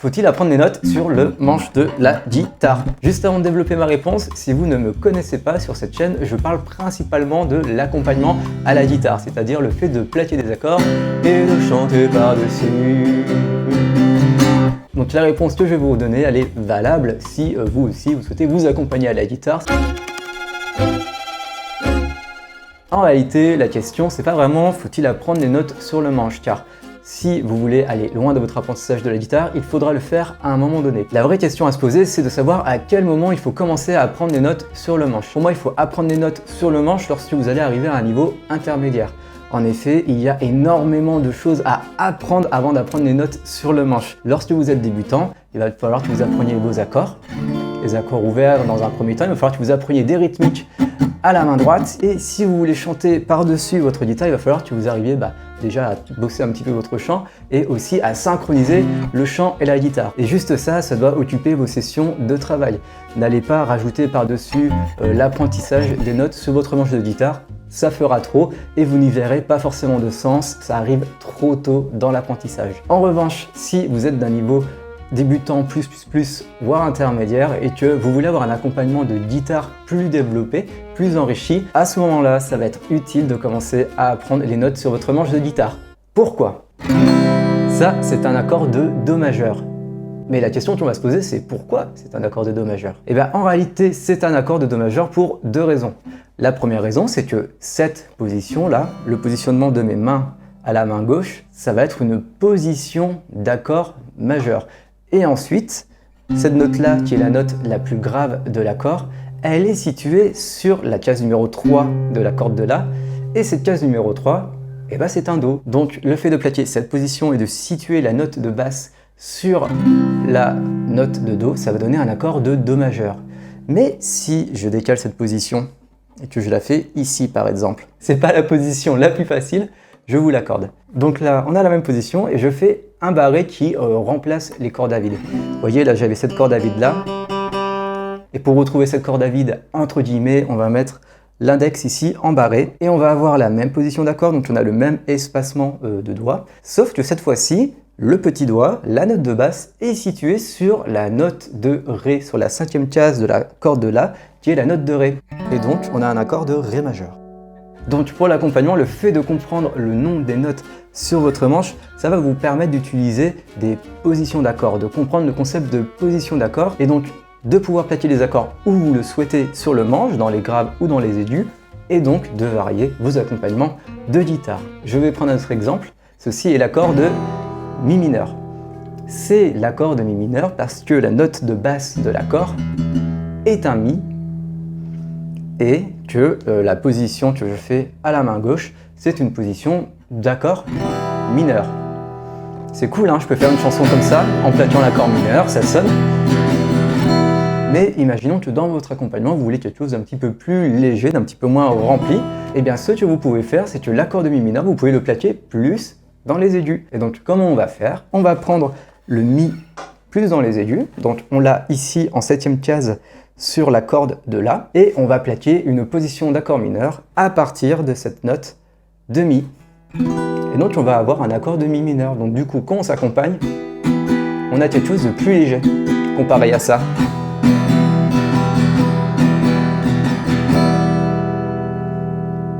Faut-il apprendre des notes sur le manche de la guitare? Juste avant de développer ma réponse, si vous ne me connaissez pas sur cette chaîne, je parle principalement de l'accompagnement à la guitare, c'est-à-dire le fait de plaquer des accords et de chanter par-dessus. Donc la réponse que je vais vous donner, elle est valable si vous aussi vous souhaitez vous accompagner à la guitare. En réalité, la question, c'est pas vraiment faut-il apprendre les notes sur le manche, car si vous voulez aller loin dans votre apprentissage de la guitare, il faudra le faire à un moment donné. La vraie question à se poser, c'est de savoir à quel moment il faut commencer à apprendre les notes sur le manche. Pour moi, il faut apprendre les notes sur le manche lorsque vous allez arriver à un niveau intermédiaire. En effet, il y a énormément de choses à apprendre avant d'apprendre les notes sur le manche. Lorsque vous êtes débutant, il va falloir que vous appreniez vos accords, les accords ouverts dans un premier temps, il va falloir que vous appreniez des rythmiques à la main droite, et si vous voulez chanter par-dessus votre guitare, il va falloir que vous arriviez déjà à bosser un petit peu votre chant et aussi à synchroniser le chant et la guitare. Et juste ça, ça doit occuper vos sessions de travail. N'allez pas rajouter par-dessus l'apprentissage des notes sur votre manche de guitare, ça fera trop et vous n'y verrez pas forcément de sens, ça arrive trop tôt dans l'apprentissage. En revanche, si vous êtes d'un niveau débutant plus, voire intermédiaire, et que vous voulez avoir un accompagnement de guitare plus développé, plus enrichi, à ce moment-là, ça va être utile de commencer à apprendre les notes sur votre manche de guitare. Pourquoi? Ça, c'est un accord de Do majeur. Mais la question qu'on va se poser, c'est pourquoi c'est un accord de Do majeur? Eh bien, en réalité, c'est un accord de Do majeur pour deux raisons. La première raison, c'est que cette position-là, le positionnement de mes mains à la main gauche, ça va être une position d'accord majeur. Et ensuite, cette note-là, qui est la note la plus grave de l'accord, elle est située sur la case numéro 3 de la corde de La. Et cette case numéro 3, eh ben, c'est un Do. Donc le fait de plaquer cette position et de situer la note de basse sur la note de Do, ça va donner un accord de Do majeur. Mais si je décale cette position et que je la fais ici par exemple, c'est pas la position la plus facile, je vous l'accorde. Donc là, on a la même position et je fais un barré qui remplace les cordes à vide. Vous voyez, là, j'avais cette corde à vide là. Et pour retrouver cette corde à vide, entre guillemets, on va mettre l'index ici en barré. Et on va avoir la même position d'accord, donc on a le même espacement de doigts. Sauf que cette fois-ci, le petit doigt, la note de basse, est située sur la note de Ré, sur la 5e case de la corde de La, qui est la note de Ré. Et donc, on a un accord de Ré majeur. Donc pour l'accompagnement, le fait de comprendre le nom des notes sur votre manche, ça va vous permettre d'utiliser des positions d'accords, de comprendre le concept de position d'accord et donc de pouvoir plaquer les accords où vous le souhaitez sur le manche, dans les graves ou dans les aigus, et donc de varier vos accompagnements de guitare. Je vais prendre un autre exemple. Ceci est l'accord de Mi mineur. C'est l'accord de Mi mineur parce que la note de basse de l'accord est un Mi, et que la position que je fais à la main gauche, c'est une position d'accord mineur. C'est cool, hein, je peux faire une chanson comme ça, en plaquant l'accord mineur, ça sonne. Mais imaginons que dans votre accompagnement, vous voulez quelque chose d'un petit peu plus léger, d'un petit peu moins rempli. Et bien ce que vous pouvez faire, c'est que l'accord de Mi mineur, vous pouvez le plaquer plus dans les aigus. Et donc comment on va faire? On va prendre le Mi plus dans les aigus, donc on l'a ici en 7e case sur la corde de La, et on va plaquer une position d'accord mineur à partir de cette note de Mi. Et donc on va avoir un accord de Mi mineur. Donc du coup, quand on s'accompagne, on a quelque chose de plus léger comparé à ça.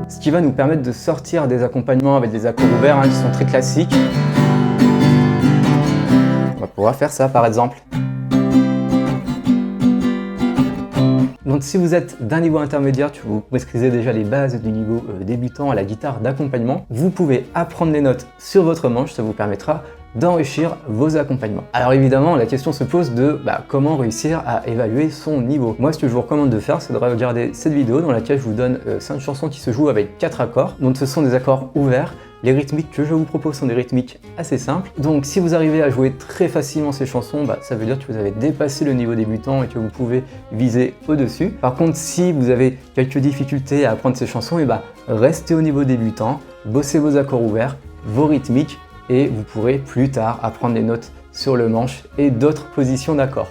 Ce qui va nous permettre de sortir des accompagnements avec des accords ouverts qui sont très classiques. On va pouvoir faire ça par exemple. Donc si vous êtes d'un niveau intermédiaire, que vous maîtrisez déjà les bases du niveau débutant à la guitare d'accompagnement, vous pouvez apprendre les notes sur votre manche, ça vous permettra d'enrichir vos accompagnements. Alors évidemment, la question se pose de comment réussir à évaluer son niveau. Moi, ce que je vous recommande de faire, c'est de regarder cette vidéo dans laquelle je vous donne 5 chansons qui se jouent avec 4 accords. Donc ce sont des accords ouverts. Les rythmiques que je vous propose sont des rythmiques assez simples. Donc si vous arrivez à jouer très facilement ces chansons, ça veut dire que vous avez dépassé le niveau débutant et que vous pouvez viser au-dessus. Par contre, si vous avez quelques difficultés à apprendre ces chansons, restez au niveau débutant, bossez vos accords ouverts, vos rythmiques, et vous pourrez plus tard apprendre les notes sur le manche et d'autres positions d'accords.